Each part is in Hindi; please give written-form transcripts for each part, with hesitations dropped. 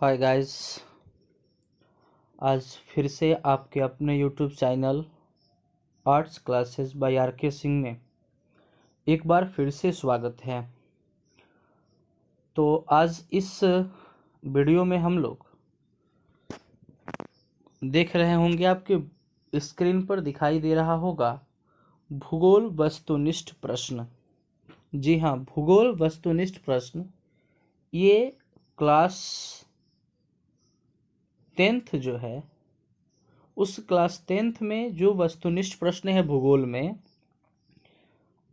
Hi guys. आज फिर से आपके अपने YouTube channel arts classes by R K Singh में एक बार फिर से स्वागत है। तो आज इस वीडियो में हम लोग देख रहे होंगे, आपके स्क्रीन पर दिखाई दे रहा होगा भूगोल वस्तुनिष्ठ प्रश्न। जी हाँ, भूगोल वस्तुनिष्ठ प्रश्न। ये क्लास 10th जो है, उस क्लास 10th में जो वस्तुनिष्ठ प्रश्न है भूगोल में,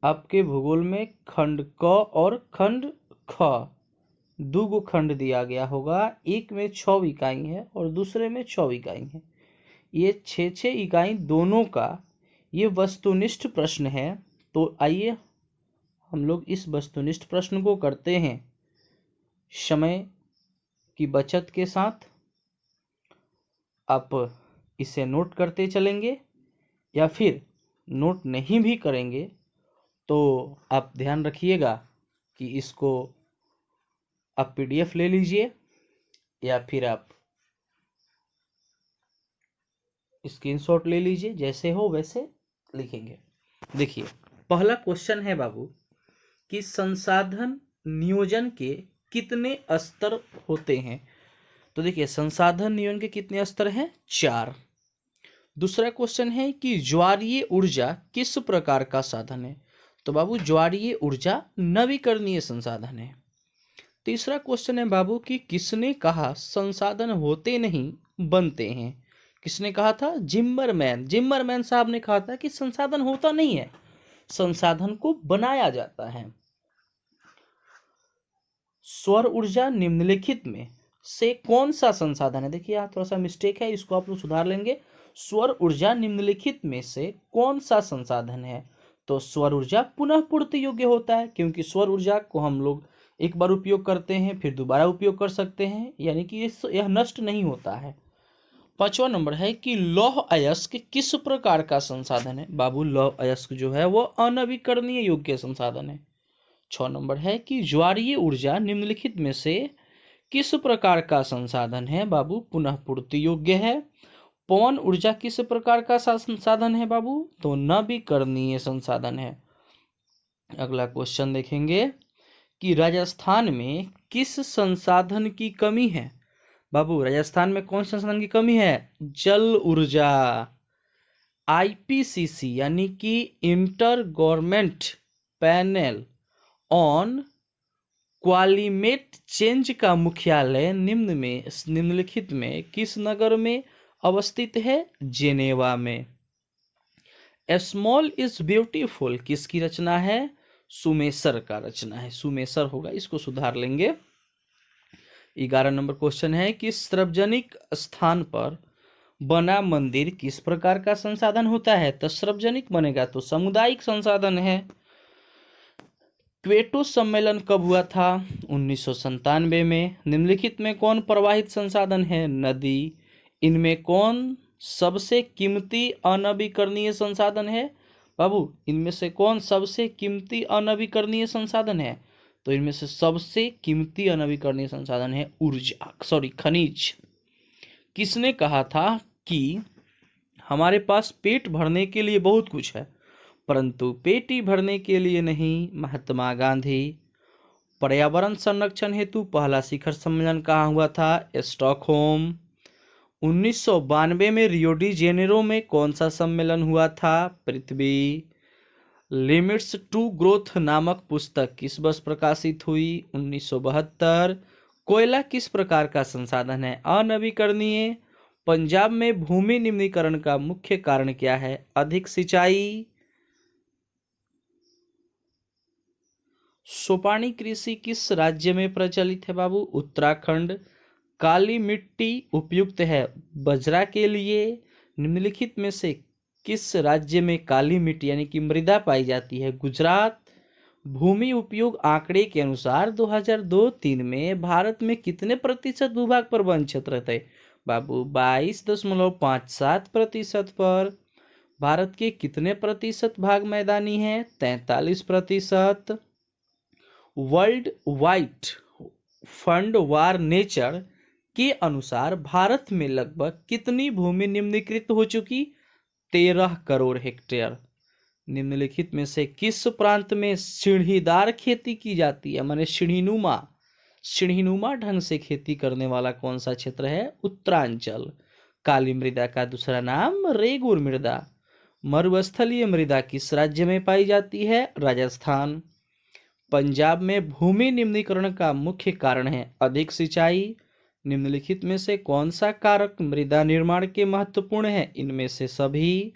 आपके भूगोल में खंड क और खंड ख दो गो खंड दिया गया होगा। एक में 6 इकाई है और दूसरे में 6 इकाई है। ये 6 इकाई दोनों का ये वस्तुनिष्ठ प्रश्न है। तो आइए हम लोग इस वस्तुनिष्ठ प्रश्न को करते हैं समय की बचत के साथ। आप इसे नोट करते चलेंगे या फिर नोट नहीं भी करेंगे तो आप ध्यान रखिएगा कि इसको आप पीडीएफ ले लीजिए या फिर आप स्क्रीनशॉट ले लीजिए, जैसे हो वैसे लिखेंगे। देखिए, पहला क्वेश्चन है बाबू कि संसाधन नियोजन के कितने स्तर होते हैं। तो देखिए, संसाधन नियोजन के कितने स्तर हैं? 4। दूसरा क्वेश्चन है कि ज्वारीय ऊर्जा किस प्रकार का साधन है। तो बाबू, ज्वारीय ऊर्जा नवीकरणीय संसाधन है। तीसरा क्वेश्चन है बाबू कि किसने कहा संसाधन होते नहीं बनते हैं। किसने कहा था? जिम्मरमैन साहब ने कहा था कि संसाधन होता नहीं है, संसाधन को बनाया जाता है। सौर ऊर्जा निम्नलिखित में से कौन सा संसाधन है? देखिए, यहाँ थोड़ा सा मिस्टेक है, इसको आप लोग सुधार लेंगे। सौर ऊर्जा निम्नलिखित में से कौन सा संसाधन है? तो सौर ऊर्जा पुनः पूर्ति योग्य होता है, क्योंकि सौर ऊर्जा को हम लोग एक बार उपयोग करते हैं फिर दोबारा उपयोग कर सकते हैं, यानी कि यह नष्ट नहीं होता है। 5वां नंबर है कि लौह अयस्क किस प्रकार का संसाधन है। बाबू, लौह अयस्क जो है वो अनवीकरणीय योग्य संसाधन है। 6 नंबर है कि ज्वारीय ऊर्जा निम्नलिखित में से किस प्रकार का संसाधन है। बाबू, पुनः पूर्ति योग्य है। पवन ऊर्जा किस प्रकार का संसाधन है बाबू? तो नवीकरणीय संसाधन है। अगला क्वेश्चन देखेंगे कि राजस्थान में किस संसाधन की कमी है। बाबू, राजस्थान में कौन संसाधन की कमी है? जल ऊर्जा। आईपीसीसी यानी कि inter government panel on climate change का मुख्यालय निम्नलिखित में किस नगर में अवस्थित है? जेनेवा में। स्मॉल इज ब्यूटीफुल किसकी रचना है? सुमेसर का रचना है, सुमेसर होगा, इसको सुधार लेंगे। 11 नंबर क्वेश्चन है कि सार्वजनिक स्थान पर बना मंदिर किस प्रकार का संसाधन होता है। तो सार्वजनिक बनेगा तो सामुदायिक संसाधन है। क्वेटो सम्मेलन कब हुआ था? 1997 में। निम्नलिखित में कौन प्रवाहित संसाधन है? नदी। इनमें कौन सबसे कीमती अनवीकरणीय संसाधन है? बाबू, इनमें से कौन सबसे कीमती अनवीकरणीय संसाधन है? तो इनमें से सबसे कीमती अनवीकरणीय संसाधन है खनिज। किसने कहा था कि हमारे पास पेट भरने के लिए बहुत कुछ है परंतु पेटी भरने के लिए नहीं? महात्मा गांधी। पर्यावरण संरक्षण हेतु पहला शिखर सम्मेलन कहाँ हुआ था? स्टॉकहोम। 1992 में रियो डी जेनेरो में कौन सा सम्मेलन हुआ था? पृथ्वी। लिमिट्स टू ग्रोथ नामक पुस्तक किस वर्ष प्रकाशित हुई? 1972। कोयला किस प्रकार का संसाधन है? अनवीकरणीय। पंजाब में भूमि निम्नीकरण का मुख्य कारण क्या है? अधिक सिंचाई। सोपानी कृषि किस राज्य में प्रचलित है बाबू? उत्तराखंड। काली मिट्टी उपयुक्त है बजरा के लिए। निम्नलिखित में से किस राज्य में काली मिट्टी यानी कि मृदा पाई जाती है? गुजरात। भूमि उपयोग आंकड़े के अनुसार 2002-3 में भारत में कितने प्रतिशत भूभाग पर वन क्षेत्र थे? बाबू, 22.57% पर। भारत के कितने प्रतिशत भाग मैदानी है? 43%। वर्ल्ड वाइड फंड वार नेचर के अनुसार भारत में लगभग कितनी भूमि निम्नलिखित हो चुकी? 13 करोड़ हेक्टेयर। निम्नलिखित में से किस प्रांत में सीढ़ीदार खेती की जाती है, माने सीढ़ीनुमा ढंग से खेती करने वाला कौन सा क्षेत्र है? उत्तरांचल। काली मृदा का दूसरा नाम रेगुर मृदा। मरुस्थलीय मृदा किस राज्य में पाई जाती है? राजस्थान। पंजाब में भूमि निम्नीकरण का मुख्य कारण है अधिक सिंचाई। निम्नलिखित में से कौन सा कारक मृदा निर्माण के महत्वपूर्ण है? इनमें से सभी।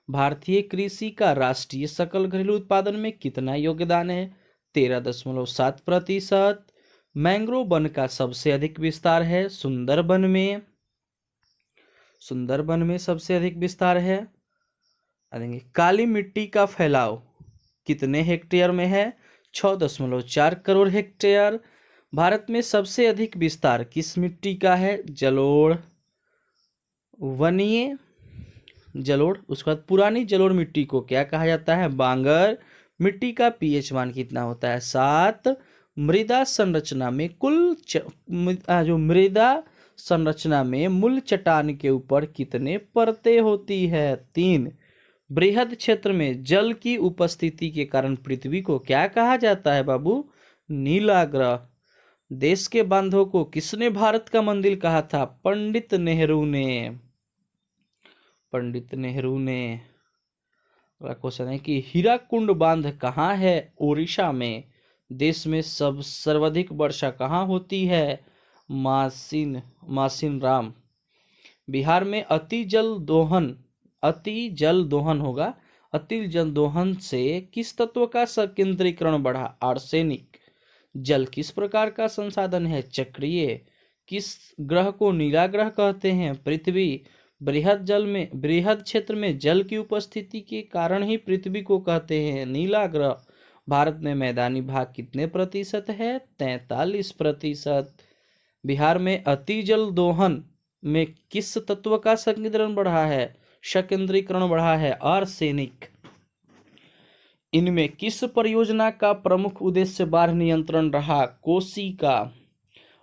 भारतीय कृषि का राष्ट्रीय सकल घरेलू उत्पादन में कितना योगदान है? 13.7%। मैंग्रोव वन का सबसे अधिक विस्तार है सुंदरबन में। सुंदरबन में सबसे अधिक विस्तार है। काली मिट्टी का फैलाव कितने हेक्टेयर में है? 6.4 करोड़ हेक्टेयर। भारत में सबसे अधिक विस्तार किस मिट्टी का है? जलोढ़, वनीय जलोढ़। उसके बाद पुरानी जलोढ़ मिट्टी को क्या कहा जाता है? बांगर। मिट्टी का पीएच मान कितना होता है? 7। मृदा संरचना में मृदा संरचना में मूल चट्टान के ऊपर कितने परतें होती है? 3। बृहद क्षेत्र में जल की उपस्थिति के कारण पृथ्वी को क्या कहा जाता है बाबू? नीला ग्रह। देश के बांधों को किसने भारत का मंदिर कहा था? पंडित नेहरू ने। पंडित नेहरू ने। अगला क्वेश्चन है कि हीराकुंड बांध कहाँ है? ओडिशा में। देश में सर्वाधिक वर्षा कहाँ होती है? मासिन राम। बिहार में अति जल दोहन से किस तत्व का संकेंद्रीकरण बढ़ा? आर्सेनिक। जल किस प्रकार का संसाधन है? चक्रीय। किस ग्रह को नीला ग्रह कहते हैं? पृथ्वी। बृहद क्षेत्र में जल की उपस्थिति के कारण ही पृथ्वी को कहते हैं नीला ग्रह। भारत में मैदानी भाग कितने प्रतिशत है? 43%। बिहार में अति जल दोहन में किस तत्व का संकेंद्रीकरण बढ़ा है? आर्सेनिक। इनमें किस परियोजना का प्रमुख उद्देश्य बाढ़ नियंत्रण रहा? कोसी का।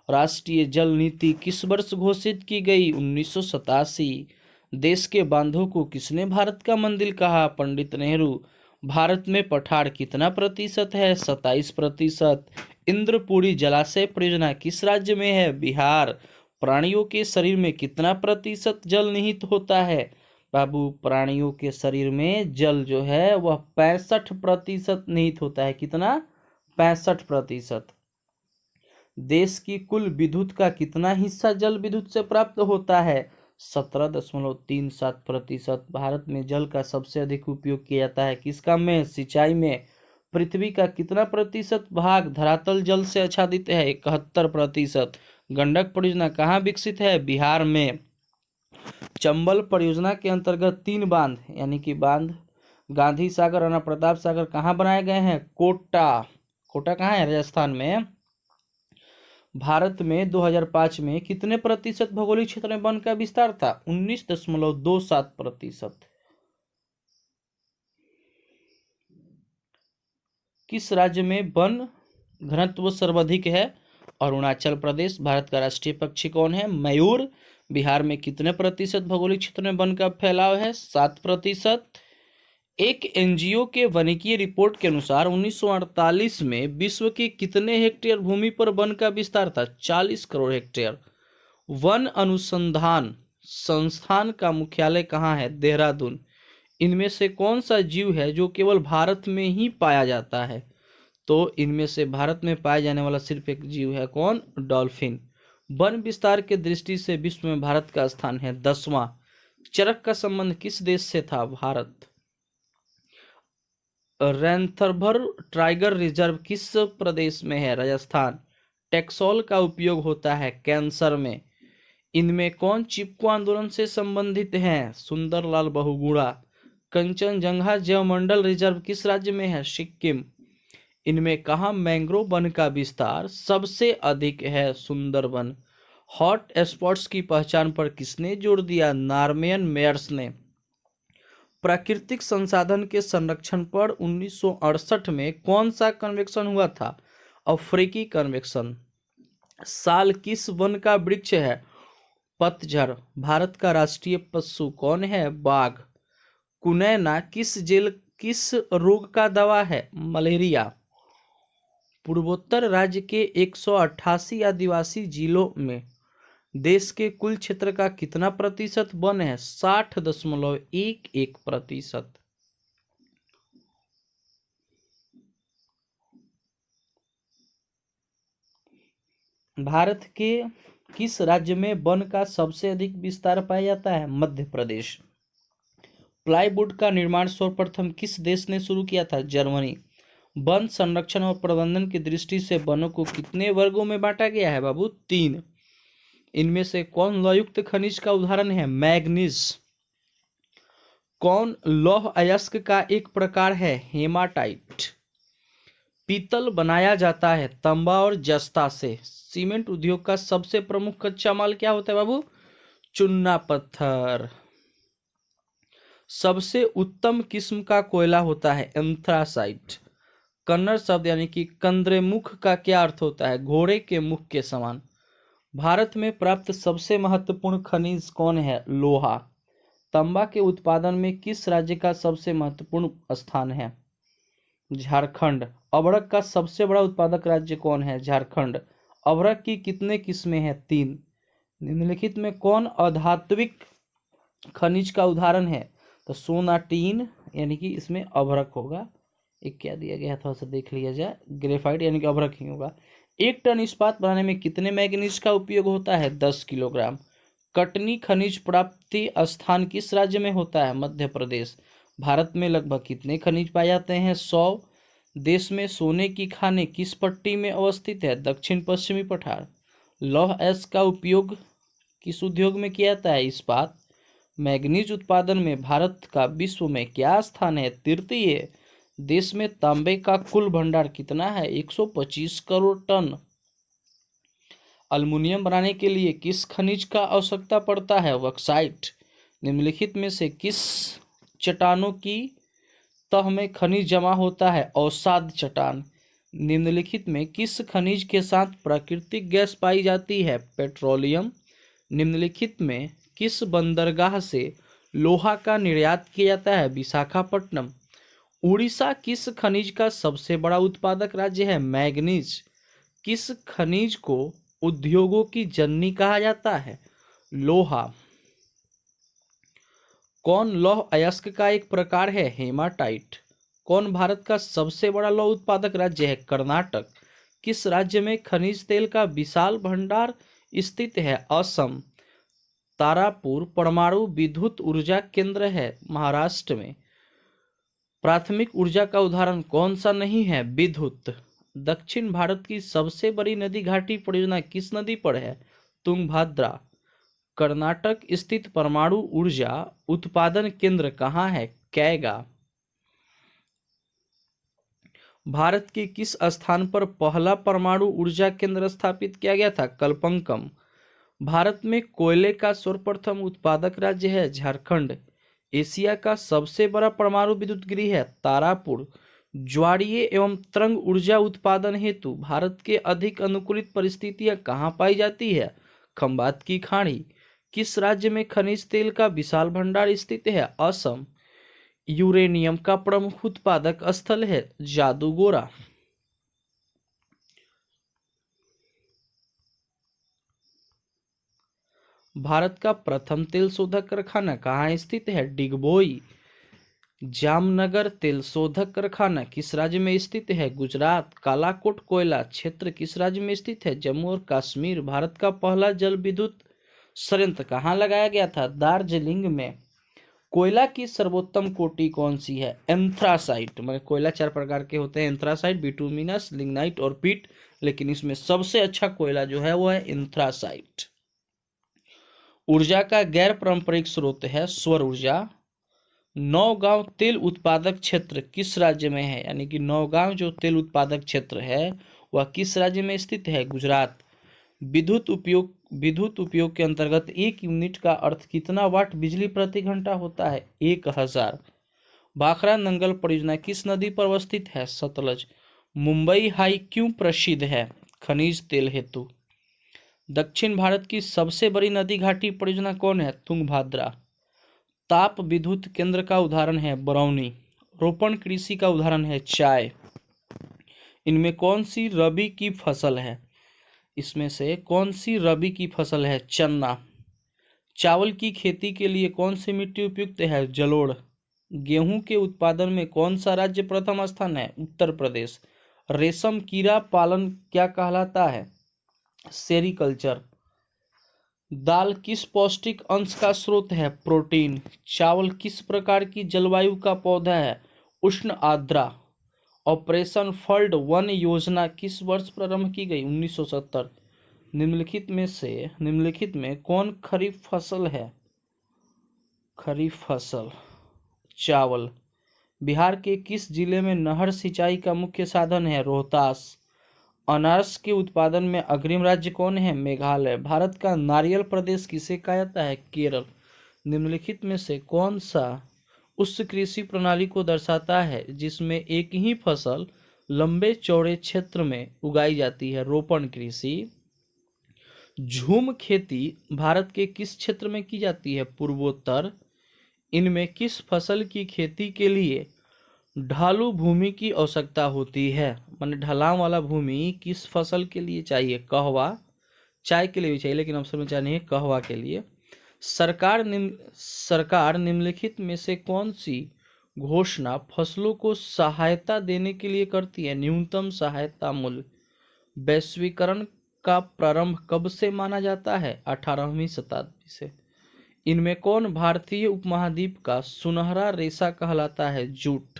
राष्ट्रीय जल नीति किस वर्ष घोषित की गई? 1987। देश के बांधों को किसने भारत का मंदिर कहा? पंडित नेहरू। भारत में पठार कितना प्रतिशत है? 27%। इंद्रपुरी जलाशय परियोजना किस राज्य में है? बिहार। प्राणियों के शरीर में कितना प्रतिशत जल निहित होता है? बाबू, प्राणियों के शरीर में जल जो है वह 65% निहित होता है। कितना? 65%। देश की कुल विद्युत का कितना हिस्सा जल विद्युत से प्राप्त होता है? 17.37%। भारत में जल का सबसे अधिक उपयोग किया जाता है किस काम में? सिंचाई में। पृथ्वी का कितना प्रतिशत भाग धरातल जल से आच्छादित है? 71%। गंडक परियोजना कहाँ विकसित है? बिहार में। चंबल परियोजना के अंतर्गत 3 बांध यानी कि बांध गांधी सागर, राणा प्रताप सागर कहाँ बनाए गए हैं? कोटा कहाँ है? राजस्थान में। भारत में 2005 में कितने प्रतिशत भौगोलिक क्षेत्र में वन का विस्तार था? 19.27%। किस राज्य में वन घनत्व सर्वाधिक है? अरुणाचल प्रदेश। भारत का राष्ट्रीय पक्षी कौन है? मयूर। बिहार में कितने प्रतिशत भौगोलिक क्षेत्र में वन का फैलाव है? 7%। एक एनजीओ के वानिकी रिपोर्ट के अनुसार 1948 में विश्व के कितने हेक्टेयर भूमि पर वन का विस्तार था? 40 करोड़ हेक्टेयर। वन अनुसंधान संस्थान का मुख्यालय कहाँ है? देहरादून। इनमें से कौन सा जीव है जो केवल भारत में ही पाया जाता है? तो इनमें से भारत में पाया जाने वाला सिर्फ एक जीव है, कौन? डॉल्फिन। वन विस्तार के दृष्टि से विश्व में भारत का स्थान है 10वां। चरक का संबंध किस देश से था? भारत। रैंथरभर टाइगर रिजर्व किस प्रदेश में है? राजस्थान। टेक्सोल का उपयोग होता है कैंसर में। इनमें कौन चिपको आंदोलन से संबंधित हैं? सुंदरलाल बहुगुणा। कंचनजंगा जैवमंडल रिजर्व किस राज्य में है? सिक्किम। इनमें कहाँ मैंग्रोव वन का विस्तार सबसे अधिक है? सुंदरबन। हॉट स्पॉट्स की पहचान पर किसने जोर दिया? नॉर्मन मेयर्स ने। प्राकृतिक संसाधन के संरक्षण पर 1968 में कौन सा कन्वेंशन हुआ था? अफ्रीकी कन्वेंशन। साल किस वन का वृक्ष है? पतझड़। भारत का राष्ट्रीय पशु कौन है? बाघ। कुनैना किस रोग का दवा है? मलेरिया। पूर्वोत्तर राज्य के 188 आदिवासी जिलों में देश के कुल क्षेत्र का कितना प्रतिशत वन है? 60.11%। भारत के किस राज्य में वन का सबसे अधिक विस्तार पाया जाता है? मध्य प्रदेश। प्लाईवुड का निर्माण सर्वप्रथम किस देश ने शुरू किया था? जर्मनी। वन संरक्षण और प्रबंधन की दृष्टि से वनों को कितने वर्गों में बांटा गया है बाबू? 3। इनमें से कौन लौहयुक्त खनिज का उदाहरण है? मैग्नीज। कौन लौह अयस्क का एक प्रकार है? हेमाटाइट। पीतल बनाया जाता है तांबा और जस्ता से। सीमेंट उद्योग का सबसे प्रमुख कच्चा माल क्या होता है बाबू? चूना पत्थर। सबसे उत्तम किस्म का कोयला होता है एंथ्रासाइट। कन्नड़ शब्द यानी कि कंद्रेमुख का क्या अर्थ होता है? घोड़े के मुख के समान। भारत में प्राप्त सबसे महत्वपूर्ण खनिज कौन है? लोहा। तांबा के उत्पादन में किस राज्य का सबसे महत्वपूर्ण स्थान है? झारखंड। अभ्रक का सबसे बड़ा उत्पादक राज्य कौन है? झारखंड। अभ्रक की कितने किस्में हैं? 3। निम्नलिखित में कौन अधात्विक खनिज का उदाहरण है? तो सोना, टीन यानी कि इसमें अभ्रक होगा। एक क्या दिया गया है थोड़ा सा देख लिया जाए। ग्रेफाइट यानी कि अभ्रक ही होगा। 1 टन इस्पात बनाने में कितने मैग्नीज का उपयोग होता है? 10 किलोग्राम। कटनी खनिज प्राप्ति स्थान किस राज्य में होता है? मध्य प्रदेश। भारत में लगभग कितने खनिज पाए जाते हैं? 100। देश में सोने की खानें किस पट्टी में अवस्थित है? दक्षिण पश्चिमी पठार। लौह अयस्क का उपयोग किस उद्योग में किया जाता है? इस्पात। मैग्नीज उत्पादन में भारत का विश्व में क्या स्थान है? तृतीय। देश में तांबे का कुल भंडार कितना है? 125 करोड़ टन। अल्युमिनियम बनाने के लिए किस खनिज का आवश्यकता पड़ता है? बॉक्साइट। निम्नलिखित में से किस चट्टानों की तह में खनिज जमा होता है? अवसाद चट्टान। निम्नलिखित में किस खनिज के साथ प्राकृतिक गैस पाई जाती है? पेट्रोलियम। निम्नलिखित में किस बंदरगाह से लोहा का निर्यात किया जाता है? विशाखापट्टनम। उड़ीसा किस खनिज का सबसे बड़ा उत्पादक राज्य है? मैग्नीज। किस खनिज को उद्योगों की जननी कहा जाता है? लोहा। कौन लौह अयस्क का एक प्रकार है? हेमाटाइट। कौन भारत का सबसे बड़ा लौह उत्पादक राज्य है? कर्नाटक। किस राज्य में खनिज तेल का विशाल भंडार स्थित है? असम। तारापुर परमाणु विद्युत ऊर्जा केंद्र है महाराष्ट्र में। प्राथमिक ऊर्जा का उदाहरण कौन सा नहीं है? विद्युत। दक्षिण भारत की सबसे बड़ी नदी घाटी परियोजना किस नदी पर है? तुंगभद्रा। कर्नाटक स्थित परमाणु ऊर्जा उत्पादन केंद्र कहाँ है? कैगा। भारत के किस स्थान पर पहला परमाणु ऊर्जा केंद्र स्थापित किया गया था? कलपंकम। भारत में कोयले का सर्वप्रथम उत्पादक राज्य है झारखंड। एशिया का सबसे बड़ा परमाणु विद्युत गृह है तारापुर। ज्वारीय एवं तरंग ऊर्जा उत्पादन हेतु भारत के अधिक अनुकूलित परिस्थितियां कहाँ पाई जाती है? खंबात की खाड़ी। किस राज्य में खनिज तेल का विशाल भंडार स्थित है? असम। यूरेनियम का प्रमुख उत्पादक स्थल है जादूगोरा। भारत का प्रथम तेल शोधक कारखाना कहाँ स्थित है? डिगबोई। जामनगर तेल शोधक कारखाना किस राज्य में स्थित है? गुजरात। कालाकोट कोयला क्षेत्र किस राज्य में स्थित है? जम्मू और कश्मीर। भारत का पहला जल विद्युत संयंत्र कहाँ लगाया गया था? दार्जिलिंग में। कोयला की सर्वोत्तम कोटि कौन सी है? एंथ्रासाइट। मतलब कोयला 4 प्रकार के होते हैं, एंथ्रासाइट, बिटुमिनस, लिग्नाइट और पीट, लेकिन इसमें सबसे अच्छा कोयला जो है वो है एंथ्रासाइट। ऊर्जा का गैर पारंपरिक स्रोत है सौर ऊर्जा। नौगांव तेल उत्पादक क्षेत्र किस राज्य में है? यानी कि नौगांव जो तेल उत्पादक क्षेत्र है वह किस राज्य में स्थित है? गुजरात। विद्युत उपयोग के अंतर्गत 1 यूनिट का अर्थ कितना वाट बिजली प्रति घंटा होता है? 1000। भाखड़ा नंगल परियोजना किस नदी पर अवस्थित है? सतलज। मुंबई हाई क्यों प्रसिद्ध है? खनिज तेल हेतु। दक्षिण भारत की सबसे बड़ी नदी घाटी परियोजना कौन है? तुंगभद्रा। ताप विद्युत केंद्र का उदाहरण है बरौनी। रोपण कृषि का उदाहरण है चाय। इनमें कौन सी रबी की फसल है? इसमें से कौन सी रबी की फसल है? चन्ना। चावल की खेती के लिए कौन सी मिट्टी उपयुक्त है? जलोढ़। गेहूं के उत्पादन में कौन सा राज्य प्रथम स्थान है? उत्तर प्रदेश। रेशम कीड़ा पालन क्या कहलाता है? सेरीकल्चर। दाल किस पौष्टिक अंश का स्रोत है? प्रोटीन। चावल किस प्रकार की जलवायु का पौधा है? उष्ण आर्द्रा। ऑपरेशन फ्लड वन योजना किस वर्ष प्रारंभ की गई? 1970। निम्नलिखित में कौन खरीफ फसल है? खरीफ फसल चावल। बिहार के किस जिले में नहर सिंचाई का मुख्य साधन है? रोहतास। अनारस के उत्पादन में अग्रिम राज्य कौन है? मेघालय। भारत का नारियल प्रदेश किसे कहा जाता है? केरल। निम्नलिखित में से कौन सा उस कृषि प्रणाली को दर्शाता है जिसमें एक ही फसल लंबे चौड़े क्षेत्र में उगाई जाती है? रोपण कृषि। झूम खेती भारत के किस क्षेत्र में की जाती है? पूर्वोत्तर। इनमें किस फसल की खेती के लिए ढालू भूमि की आवश्यकता होती है? माने ढलान वाला भूमि किस फसल के लिए चाहिए? कहवा। चाय के लिए भी चाहिए लेकिन अवसर में चाय नहीं है, कहवा के लिए। सरकार निम्नलिखित में से कौन सी घोषणा फसलों को सहायता देने के लिए करती है? न्यूनतम सहायता मूल्य। वैश्वीकरण का प्रारंभ कब से माना जाता है? 18वीं शताब्दी से। इनमें कौन भारतीय उपमहाद्वीप का सुनहरा रेशा कहलाता है? जूट।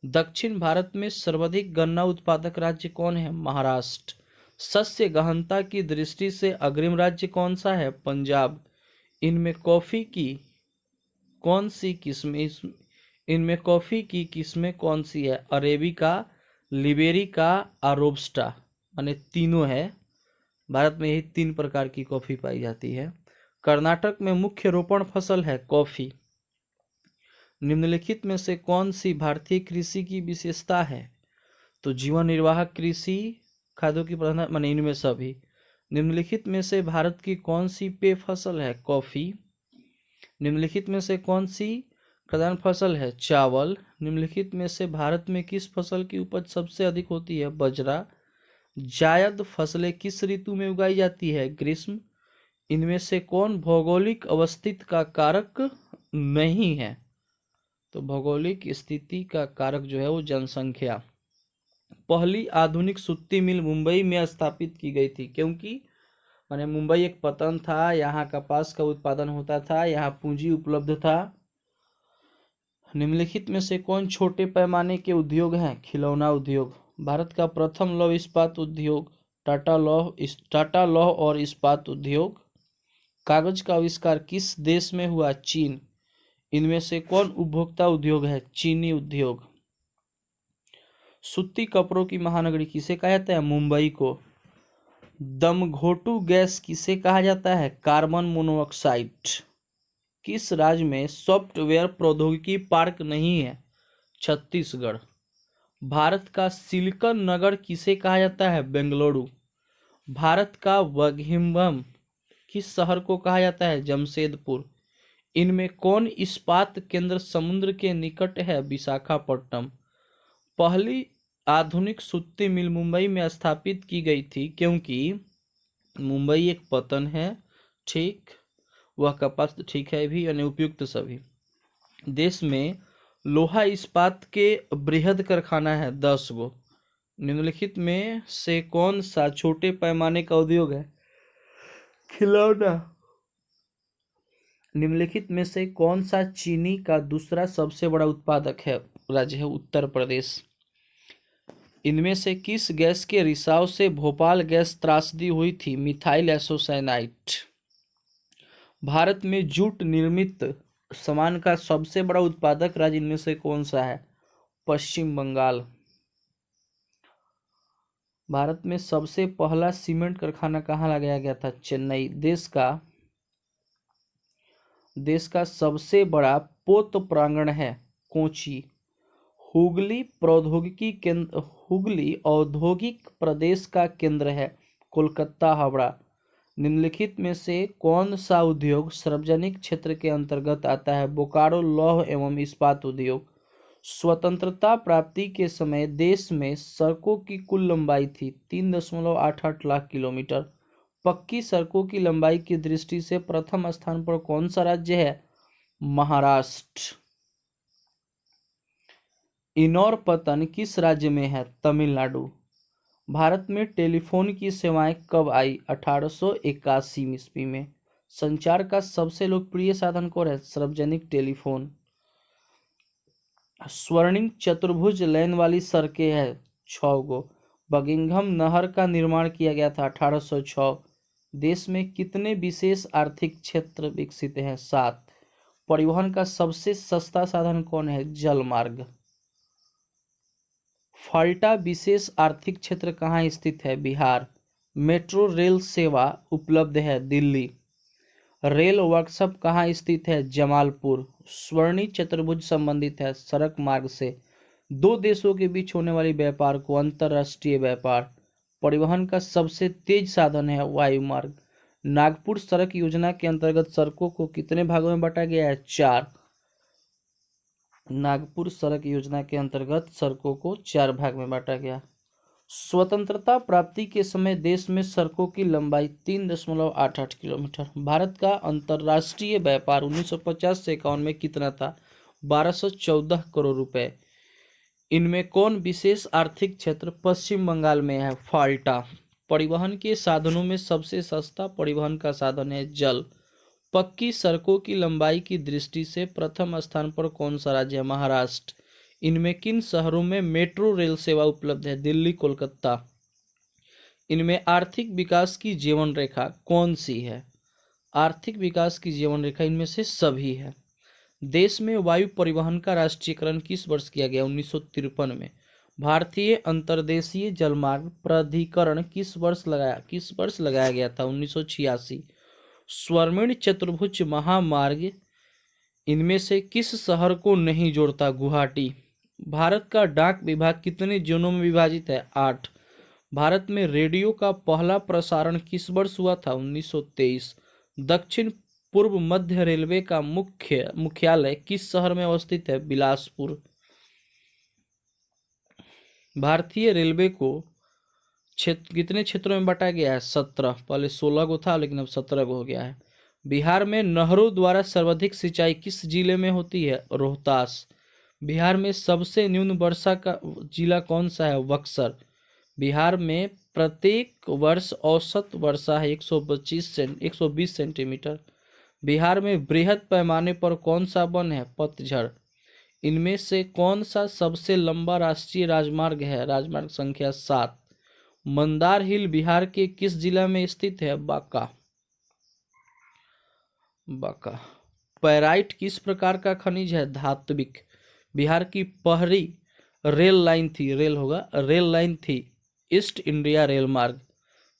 दक्षिण भारत में सर्वाधिक गन्ना उत्पादक राज्य कौन है? महाराष्ट्र। शस्य गहनता की दृष्टि से अग्रिम राज्य कौन सा है? पंजाब। इनमें कॉफी की कौन सी किस्में कौन सी है? अरेबिका, लिबेरिका और रोबस्टा। माने तीनों है। भारत में यही 3 प्रकार की कॉफी पाई जाती है। कर्नाटक में मुख्य रोपण फसल है कॉफी। निम्नलिखित में से कौन सी भारतीय कृषि की विशेषता है? तो जीवन निर्वाह कृषि, खाद्यों की प्रधान, माने इनमें सभी। निम्नलिखित में से भारत की कौन सी पेय फसल है? कॉफी। निम्नलिखित में से कौन सी प्रधान फसल है? चावल। निम्नलिखित में से भारत में किस फसल की उपज सबसे अधिक होती है? बाजरा। जायद फसलें किस ऋतु में उगाई जाती है? ग्रीष्म। इनमें से कौन भौगोलिक अवस्थिति का कारक नहीं है? तो भौगोलिक स्थिति का कारक जो है वो जनसंख्या। पहली आधुनिक सूती मिल मुंबई में स्थापित की गई थी क्योंकि माने मुंबई एक पतन था, यहाँ कपास का उत्पादन होता था, यहाँ पूंजी उपलब्ध था। निम्नलिखित में से कौन छोटे पैमाने के उद्योग हैं? खिलौना उद्योग। भारत का प्रथम लौह इस्पात उद्योग टाटा लौह और इस्पात उद्योग। कागज का आविष्कार किस देश में हुआ? चीन। इनमें से कौन उपभोक्ता उद्योग है? चीनी उद्योग। सूती कपड़ों की महानगरी किसे कहा जाता है? मुंबई को। दमघोटू गैस किसे कहा जाता है? Carbon monoxide. किस राज्य में सॉफ्टवेयर प्रौद्योगिकी पार्क नहीं है? छत्तीसगढ़। भारत का सिलिकॉन नगर किसे कहा जाता है? बेंगलुरु। भारत का बर्मिंघम किस शहर को कहा जाता है? जमशेदपुर। इनमें कौन इस्पात केंद्र समुद्र के निकट है? विशाखापट्टनम। पहली आधुनिक सूती मिल मुंबई में स्थापित की गई थी क्योंकि मुंबई एक पतन है, ठीक, वह कपास ठीक है भी और उपयुक्त सभी। देश में लोहा इस्पात के बृहद कारखाना है 10 गो। निम्नलिखित में से कौन सा छोटे पैमाने का उद्योग है? खिलौना। निम्नलिखित में से कौन सा चीनी का दूसरा सबसे बड़ा उत्पादक है? राज्य है उत्तर प्रदेश। इनमें से किस गैस के रिसाव से भोपाल गैस त्रासदी हुई थी? मिथाइल एसोसाइनाइट। भारत में जूट निर्मित सामान का सबसे बड़ा उत्पादक राज्य इनमें से कौन सा है? पश्चिम बंगाल। भारत में सबसे पहला सीमेंट कारखाना कहाँ लगाया गया था? चेन्नई। देश का सबसे बड़ा पोत प्रांगण है कोची। हुगली औद्योगिक प्रदेश का केंद्र है कोलकाता हावड़ा। निम्नलिखित में से कौन सा उद्योग सार्वजनिक क्षेत्र के अंतर्गत आता है? बोकारो लौह एवं इस्पात उद्योग। स्वतंत्रता प्राप्ति के समय देश में सड़कों की कुल लंबाई थी 3.88 लाख किलोमीटर। पक्की सड़कों की लंबाई की दृष्टि से प्रथम स्थान पर कौन सा राज्य है? महाराष्ट्र। इनौर पत्तन किस राज्य में है? तमिलनाडु। भारत में टेलीफोन की सेवाएं कब आई? 1881 ईस्वी में। संचार का सबसे लोकप्रिय साधन कौन है? सार्वजनिक टेलीफोन। स्वर्णिम चतुर्भुज लेन वाली सड़कें हैं 6 गो। बकिंघम नहर का निर्माण किया गया था 1806। देश में कितने विशेष आर्थिक क्षेत्र विकसित हैं? 7। परिवहन का सबसे सस्ता साधन कौन है? जल मार्ग। फाल्टा विशेष आर्थिक क्षेत्र कहाँ स्थित है? बिहार। मेट्रो रेल सेवा उपलब्ध है? दिल्ली। रेल वर्कशॉप कहाँ स्थित है? जमालपुर। स्वर्णिम चतुर्भुज संबंधित है सड़क मार्ग से। दो देशों के बीच होने वाली व्यापार को अंतर्राष्ट्रीय व्यापार। परिवहन का सबसे तेज साधन है वायु मार्ग। नागपुर सड़क योजना के अंतर्गत सड़कों को कितने भागों में बांटा गया है? 4। नागपुर सड़क योजना के अंतर्गत सड़कों को 4 भाग में बांटा गया। स्वतंत्रता प्राप्ति के समय देश में सड़कों की लंबाई 3.88 किलोमीटर। भारत का अंतर्राष्ट्रीय व्यापार 1950 से 51 में कितना था? 1214 करोड़ रुपए। इनमें कौन विशेष आर्थिक क्षेत्र पश्चिम बंगाल में है? फाल्टा। परिवहन के साधनों में सबसे सस्ता परिवहन का साधन है जल। पक्की सड़कों की लंबाई की दृष्टि से प्रथम स्थान पर कौन सा राज्य है? महाराष्ट्र। इनमें किन शहरों में मेट्रो रेल सेवा उपलब्ध है? दिल्ली, कोलकाता। इनमें आर्थिक विकास की जीवन रेखा कौन सी है? आर्थिक विकास की जीवन रेखा इनमें से सभी है। देश में वायु परिवहन का राष्ट्रीयकरण किस वर्ष किया गया? 1953 में। भारतीय अंतर्देशीय जलमार्ग प्राधिकरण किस वर्ष लगाया गया था? 1986। स्वर्णिम चतुर्भुज महामार्ग इनमें से किस शहर को नहीं जोड़ता? गुवाहाटी। भारत का डाक विभाग कितने जोनों में विभाजित है? 8। भारत में रेडियो का पहला प्रसारण किस वर्ष हुआ था? 1923। दक्षिण पूर्व मध्य रेलवे का मुख्यालय किस शहर में अवस्थित है? बिलासपुर। भारतीय रेलवे को कितने क्षेत्रों में बांटा गया है? 17। पहले 16 को था लेकिन अब 17 को हो गया है। बिहार में नहरों द्वारा सर्वाधिक सिंचाई किस जिले में होती है? रोहतास। बिहार में सबसे न्यून वर्षा का जिला कौन सा है? बक्सर। बिहार में प्रत्येक वर्ष औसत वर्षा है 120 सेंटीमीटर। बिहार में बृहद पैमाने पर कौन सा वन है? पतझड़। इनमें से कौन सा सबसे लंबा राष्ट्रीय राजमार्ग है? राजमार्ग संख्या 7। मंदार हिल बिहार के किस जिला में स्थित है? बांका। पैराइट किस प्रकार का खनिज है? धात्विक। बिहार की पहली रेल लाइन थी ईस्ट इंडिया रेल मार्ग।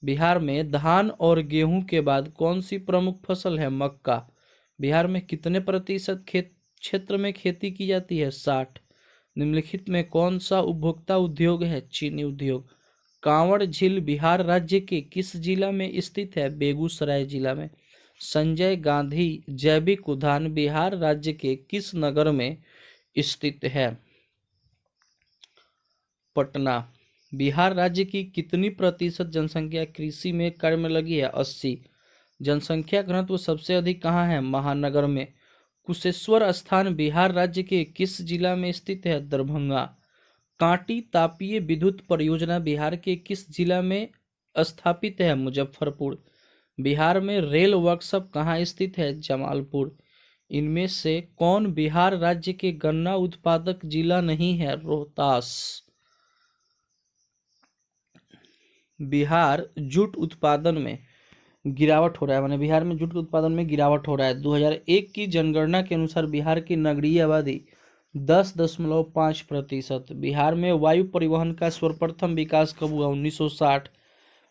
बिहार में धान और गेहूं के बाद कौन सी प्रमुख फसल है? मक्का। बिहार में कितने प्रतिशत क्षेत्र में खेती की जाती है? 60। निम्नलिखित में कौन सा उपभोक्ता उद्योग है? चीनी उद्योग। कांवड़ झील बिहार राज्य के किस जिला में स्थित है? बेगूसराय जिला में। संजय गांधी जैविक उद्यान बिहार राज्य के किस नगर में स्थित है? पटना। बिहार राज्य की कितनी प्रतिशत जनसंख्या कृषि में कार्य में लगी है? 80। जनसंख्या घनत्व सबसे अधिक कहाँ है? महानगर में। कुशेश्वर स्थान बिहार राज्य के किस जिला में स्थित है? दरभंगा। कांटी तापीय विद्युत परियोजना बिहार के किस जिला में स्थापित है? मुजफ्फरपुर। बिहार में रेल वर्कशॉप कहाँ स्थित है? जमालपुर। इनमें से कौन बिहार राज्य के गन्ना उत्पादक जिला नहीं है? रोहतास। बिहार जूट उत्पादन में गिरावट हो रहा है, माने बिहार में जूट उत्पादन में गिरावट हो रहा है। 2001 की जनगणना के अनुसार बिहार की नगरीय आबादी 10.5%। बिहार में वायु परिवहन का सर्वप्रथम विकास कब हुआ? 1960।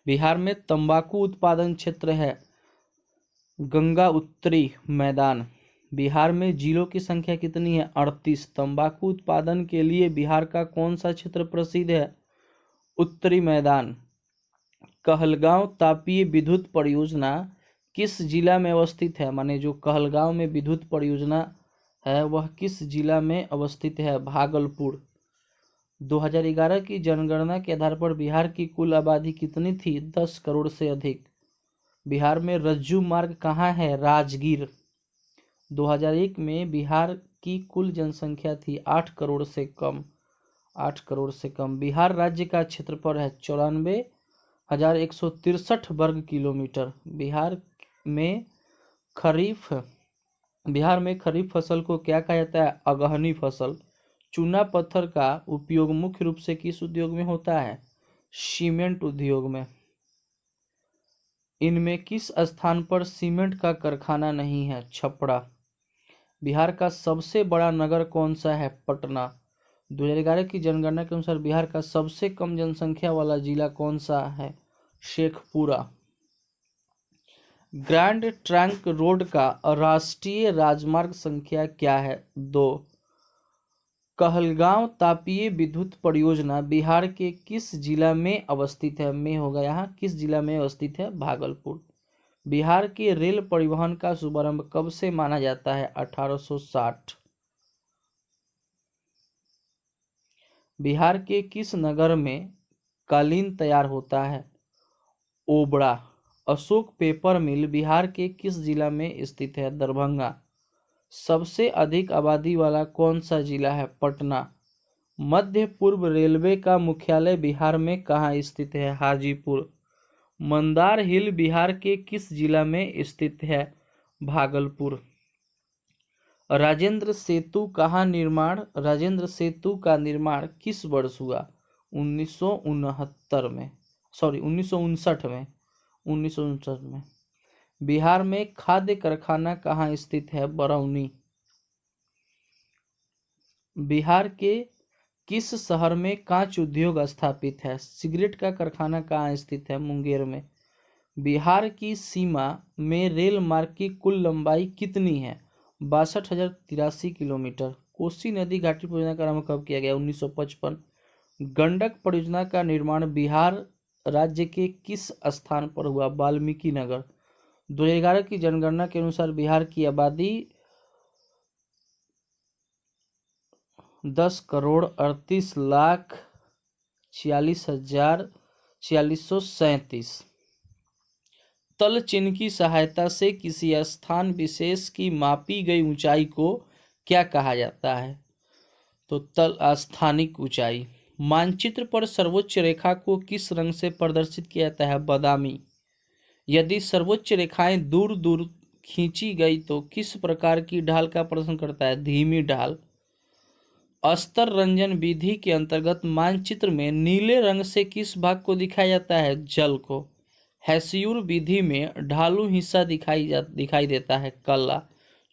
बिहार में तंबाकू उत्पादन क्षेत्र है गंगा उत्तरी मैदान। बिहार में जिलों की संख्या कितनी है? 38। तंबाकू उत्पादन के लिए बिहार का कौन सा क्षेत्र प्रसिद्ध है? उत्तरी मैदान। कहलगांव तापीय विद्युत परियोजना किस जिला में अवस्थित है? माने जो कहलगांव में विद्युत परियोजना है वह किस जिला में अवस्थित है? भागलपुर। 2011 की जनगणना के आधार पर बिहार की कुल आबादी कितनी थी? 10 करोड़ से अधिक। बिहार में रज्जू मार्ग कहाँ है? राजगीर। 2001 में बिहार की कुल जनसंख्या थी 8 करोड़ से कम। 8 करोड़ से कम। बिहार राज्य का क्षेत्रफल है 94,163 वर्ग किलोमीटर। बिहार में खरीफ फसल को क्या कहा जाता है? अगहनी फसल। चूना पत्थर का उपयोग मुख्य रूप से किस उद्योग में होता है? सीमेंट उद्योग में। इनमें किस स्थान पर सीमेंट का कारखाना नहीं है? छपरा। बिहार का सबसे बड़ा नगर कौन सा है? पटना। 2011 की जनगणना के अनुसार बिहार का सबसे कम जनसंख्या वाला जिला कौन सा है? शेखपुरा। ग्रैंड ट्रंक रोड का राष्ट्रीय राजमार्ग संख्या क्या है? 2। कहलगांव तापीय विद्युत परियोजना बिहार के किस जिला में अवस्थित है? में होगा यहाँ। किस जिला में अवस्थित है? भागलपुर। बिहार के रेल परिवहन का शुभारंभ कब से माना जाता है? 1860। बिहार के किस नगर में कालीन तैयार होता है? ओबड़ा। अशोक पेपर मिल बिहार के किस जिला में स्थित है? दरभंगा। सबसे अधिक आबादी वाला कौन सा जिला है? पटना। मध्य पूर्व रेलवे का मुख्यालय बिहार में कहाँ स्थित है? हाजीपुर। मंदार हिल बिहार के किस जिला में स्थित है? भागलपुर। राजेंद्र सेतु का निर्माण किस वर्ष हुआ? 1969 में। 1959 में। बिहार में खाद्य कारखाना कहाँ स्थित है? बरौनी। बिहार के किस शहर में कांच उद्योग स्थापित है? सिगरेट का कारखाना कहाँ स्थित है? मुंगेर में। बिहार की सीमा में रेल मार्ग की कुल लंबाई कितनी है? 62,083 किलोमीटर। कोसी नदी घाटी परियोजना का आरंभ कब किया गया? 1955। गंडक परियोजना का निर्माण बिहार राज्य के किस स्थान पर हुआ? वाल्मीकि नगर। 2011 की जनगणना के अनुसार बिहार की आबादी 10,38,46,4637। तल चिन्ह की सहायता से किसी स्थान विशेष की मापी गई ऊंचाई को क्या कहा जाता है? तो तल स्थानिक ऊंचाई। मानचित्र पर सर्वोच्च रेखा को किस रंग से प्रदर्शित किया जाता है? बादामी। यदि सर्वोच्च रेखाएं दूर दूर खींची गई तो किस प्रकार की ढाल का प्रदर्शन करता है? धीमी ढाल। अस्तर रंजन विधि के अंतर्गत मानचित्र में नीले रंग से किस भाग को दिखाया जाता है? जल को। हेस्यूर विधि में ढालू हिस्सा दिखाई देता है काला।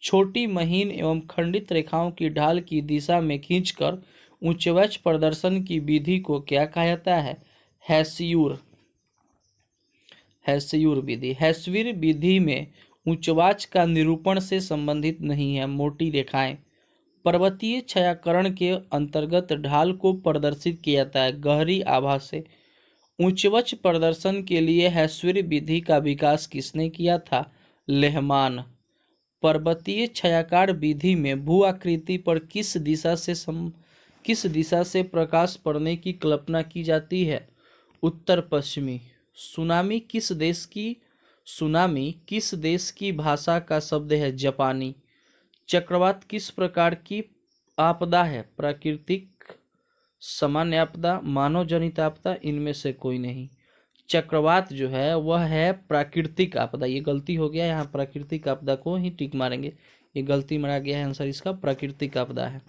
छोटी महीन एवं खंडित रेखाओं की ढाल की दिशा में खींचकर उच्चवक्ष प्रदर्शन की विधि को क्या कहा जाता है? हेस्यूर विधि। हेस्यूर विधि में उच्चवाच का निरूपण से संबंधित नहीं है मोटी रेखाएं। पर्वतीय छायाकरण के अंतर्गत ढाल को प्रदर्शित किया जाता है गहरी आभा से। उच्चवक्ष प्रदर्शन के लिए हेस्यूर विधि का विकास किसने किया था? लेहमान। पर्वतीय छायाकार विधि में भू आकृति पर किस दिशा से प्रकाश पड़ने की कल्पना की जाती है? उत्तर पश्चिमी। सुनामी किस देश की भाषा का शब्द है? जापानी। चक्रवात किस प्रकार की आपदा है? प्राकृतिक, सामान्य आपदा, मानव जनित आपदा, इनमें से कोई नहीं। चक्रवात जो है वह है प्राकृतिक आपदा। ये गलती हो गया, यहाँ प्राकृतिक आपदा को ही टिक मारेंगे, ये गलती मारा गया है, आंसर इसका प्राकृतिक आपदा है।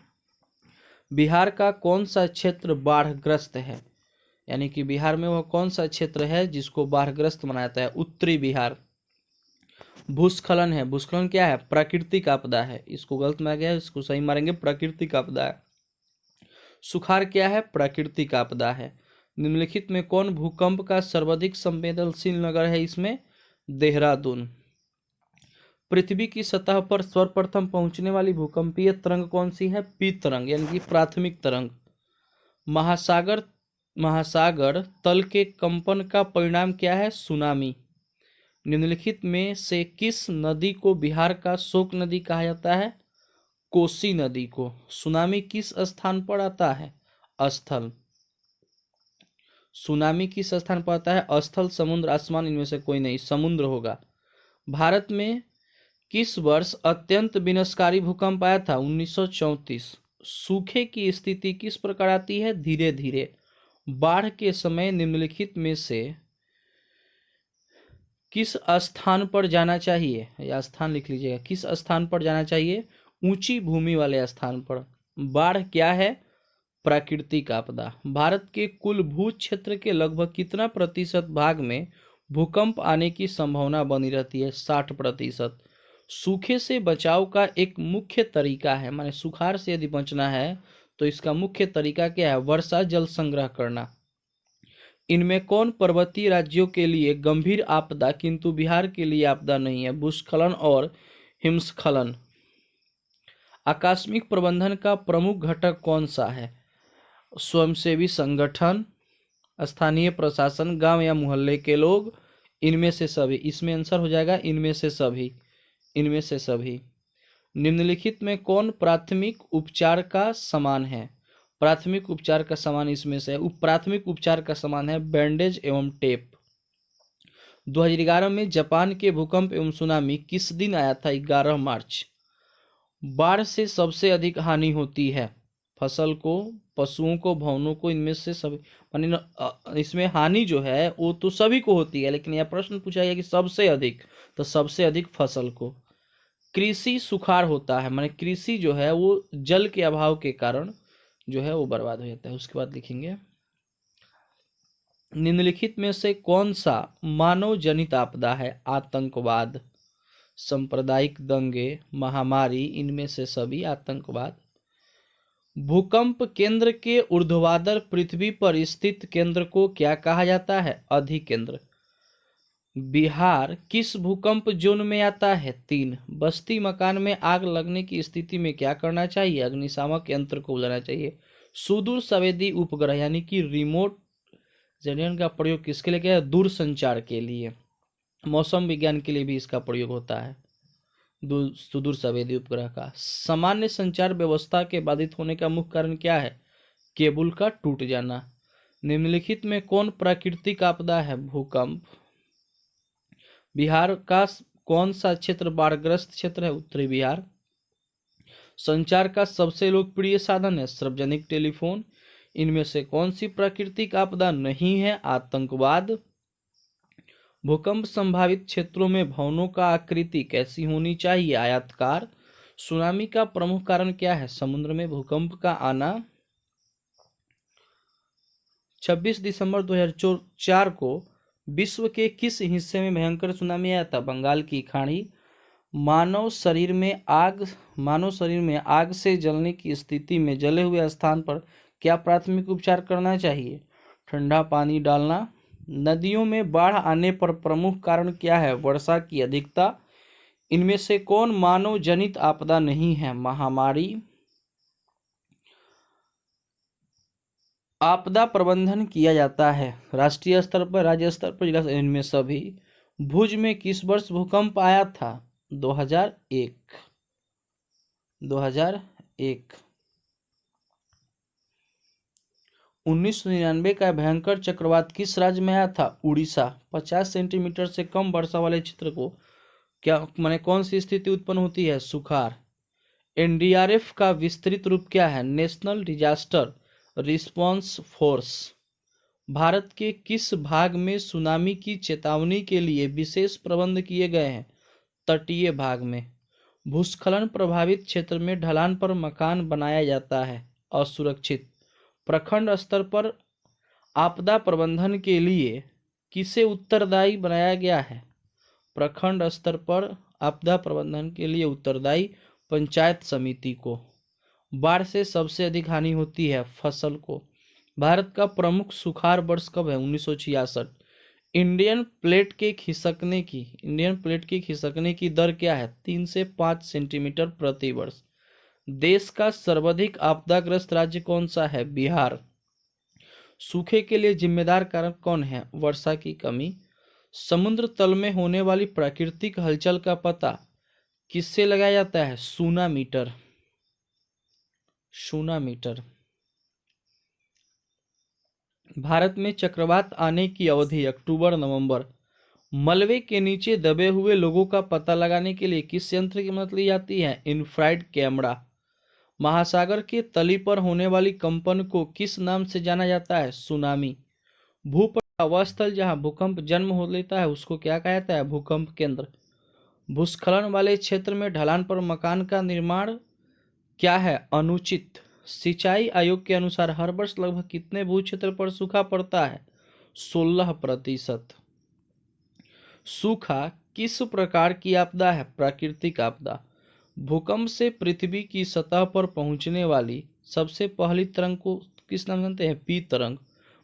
बिहार का कौन सा क्षेत्र बाढ़ग्रस्त है? यानी कि बिहार में वह कौन सा क्षेत्र है जिसको बाढ़ग्रस्त माना जाता है? उत्तरी बिहार। भूस्खलन है, भूस्खलन क्या है? प्राकृतिक आपदा है, इसको गलत मारा गया है, इसको सही मारेंगे, प्राकृतिक आपदा है। सुखाड़ क्या है? प्राकृतिक आपदा है। निम्नलिखित में कौन भूकंप का सर्वाधिक संवेदनशील नगर है? इसमें देहरादून। पृथ्वी की सतह पर सर्वप्रथम पहुंचने वाली भूकंपीय तरंग कौन सी है? पी तरंग, यानी कि प्राथमिक तरंग। महासागर महासागर तल के कंपन का परिणाम क्या है? सुनामी। निम्नलिखित में से किस नदी को बिहार का शोक नदी कहा जाता है? कोसी नदी को। सुनामी किस स्थान पर आता है? स्थल। सुनामी किस स्थान पर आता है? स्थल, समुद्र, आसमान, इनमें से कोई नहीं, समुद्र होगा। भारत में किस वर्ष अत्यंत विनाशकारी भूकंप आया था? 1934। सूखे की स्थिति किस प्रकार आती है? धीरे धीरे। बाढ़ के समय निम्नलिखित में से किस स्थान पर जाना चाहिए? या स्थान लिख लीजिएगा। किस स्थान पर जाना चाहिए? ऊंची भूमि वाले स्थान पर। बाढ़ क्या है? प्राकृतिक आपदा। भारत के कुल भू क्षेत्र के लगभग कितना प्रतिशत भाग में भूकंप आने की संभावना बनी रहती है? 60%। सूखे से बचाव का एक मुख्य तरीका है, माने सुखाड़ से यदि बचना है तो इसका मुख्य तरीका क्या है? वर्षा जल संग्रह करना। इनमें कौन पर्वतीय राज्यों के लिए गंभीर आपदा किंतु बिहार के लिए आपदा नहीं है? भूस्खलन और हिमस्खलन। आकस्मिक प्रबंधन का प्रमुख घटक कौन सा है? स्वयंसेवी संगठन, स्थानीय प्रशासन, गांव या मोहल्ले के लोग, इनमें से सभी। इसमें आंसर हो जाएगा इनमें से सभी। इनमें से सभी। निम्नलिखित में कौन प्राथमिक उपचार का समान है? प्राथमिक उपचार का समान इसमें से प्राथमिक उपचार का समान है बैंडेज एवं टेप। 2011 में जापान के भूकंप एवं सुनामी किस दिन आया था? 11 मार्च। बाढ़ से सबसे अधिक हानि होती है फसल को, पशुओं को, भवनों को, इनमें से सभी। माने इसमें हानि जो है वो तो सभी को होती है, लेकिन यह प्रश्न पूछा गया कि सबसे अधिक, तो सबसे अधिक फसल को। कृषि सुखाड़ होता है, माने कृषि जो है वो जल के अभाव के कारण जो है वो बर्बाद हो जाता है। उसके बाद लिखेंगे निम्नलिखित में से कौन सा मानव जनित आपदा है? आतंकवाद, सांप्रदायिक दंगे, महामारी, इनमें से सभी। आतंकवाद। भूकंप केंद्र के ऊर्ध्वाधर पृथ्वी पर स्थित केंद्र को क्या कहा जाता है? अधिकेंद्र। बिहार किस भूकंप जोन में आता है? 3। बस्ती मकान में आग लगने की स्थिति में क्या करना चाहिए? अग्निशामक यंत्र को बुलाना चाहिए। सुदूर संवेदी उपग्रह यानी कि रिमोट सेंसर का प्रयोग किसके लिए किया है? दूर संचार के लिए। मौसम विज्ञान के लिए भी इसका प्रयोग होता है, सुदूर संवेदी उपग्रह का। सामान्य संचार व्यवस्था के बाधित होने का मुख्य कारण क्या है? केबल का टूट जाना। निम्नलिखित में कौन प्राकृतिक आपदा है? भूकंप। बिहार का कौन सा क्षेत्र बाढ़ग्रस्त क्षेत्र है? उत्तरी बिहार। संचार का सबसे लोकप्रिय साधन है सार्वजनिक टेलीफोन। इनमें से कौन सी प्राकृतिक आपदा नहीं है? आतंकवाद। भूकंप संभावित क्षेत्रों में भवनों का आकृति कैसी होनी चाहिए? आयताकार। सुनामी का प्रमुख कारण क्या है? समुद्र में भूकंप का आना। 26 दिसंबर 2004 को विश्व के किस हिस्से में भयंकर सुनामी आया था? बंगाल की खाड़ी। मानव शरीर में आग से जलने की स्थिति में जले हुए स्थान पर क्या प्राथमिक उपचार करना चाहिए? ठंडा पानी डालना। नदियों में बाढ़ आने पर प्रमुख कारण क्या है? वर्षा की अधिकता। इनमें से कौन मानव जनित आपदा नहीं है? महामारी। आपदा प्रबंधन किया जाता है राष्ट्रीय स्तर पर, राज्य स्तर पर, जिला, इनमें सभी। भुज में किस वर्ष भूकंप आया था? 2001। 1999 का भयंकर चक्रवात किस राज्य में आया था? उड़ीसा। 50 सेंटीमीटर से कम वर्षा वाले क्षेत्र को क्या माने कौन सी स्थिति उत्पन्न होती है? सुखाड़। एनडीआरएफ का विस्तृत रूप क्या है? National disaster response force. Bharat के किस भाग में सुनामी की चेतावनी के लिए विशेष प्रबंध किए गए हैं? तटीय भाग में। भूस्खलन प्रभावित क्षेत्र में ढलान पर मकान बनाया जाता है असुरक्षित। प्रखंड स्तर पर आपदा प्रबंधन के लिए किसे उत्तरदायी बनाया गया है? प्रखंड स्तर पर आपदा प्रबंधन के लिए उत्तरदायी पंचायत समिति को। बाढ़ से सबसे अधिक हानि होती है फसल को। भारत का प्रमुख सुखाड़ वर्ष कब है? 1966। इंडियन प्लेट के खिसकने की दर क्या है? 3 से 5 सेंटीमीटर प्रति वर्ष। देश का सर्वाधिक आपदाग्रस्त राज्य कौन सा है? बिहार। सूखे के लिए जिम्मेदार कारक कौन है? वर्षा की कमी। समुद्र तल में होने वाली प्राकृतिक हलचल का पता किससे लगाया जाता है? सूनामीटर। सूनामीटर। भारत में चक्रवात आने की अवधि अक्टूबर नवंबर। मलबे के नीचे दबे हुए लोगों का पता लगाने के लिए किस यंत्र की मदद ली जाती है? Infrared camera. महासागर के तली पर होने वाली कंपन को किस नाम से जाना जाता है? सुनामी। भूपटल वह स्थल जहां भूकंप जन्म हो लेता है उसको क्या कहा जाता है? भूकंप केंद्र। भूस्खलन वाले क्षेत्र में ढलान पर मकान का निर्माण क्या है? अनुचित। सिंचाई आयोग के अनुसार हर वर्ष लगभग कितने भू क्षेत्र पर सूखा पड़ता है? 16%। सूखा किस प्रकार की आपदा है? प्राकृतिक आपदा। भूकंप से पृथ्वी की सतह पर पहुंचने वाली सबसे पहली तरंग को किस नाम जानते हैं? पी तरंग।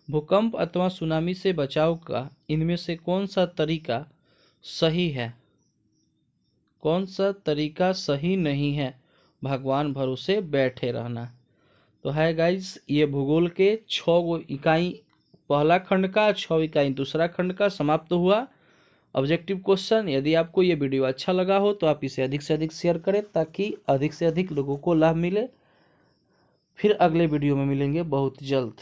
भूकंप अथवा सुनामी से बचाव का इनमें से कौन सा तरीका सही है? कौन सा तरीका सही नहीं है? भगवान भरोसे बैठे रहना। तो है गाइस, ये भूगोल के 6 इकाई पहला खंड का, 6 इकाई दूसरा खंड का समाप्त हुआ। Objective question. यदि आपको ये वीडियो अच्छा लगा हो तो आप इसे अधिक से अधिक शेयर करें ताकि अधिक से अधिक लोगों को लाभ मिले। फिर अगले वीडियो में मिलेंगे बहुत जल्द।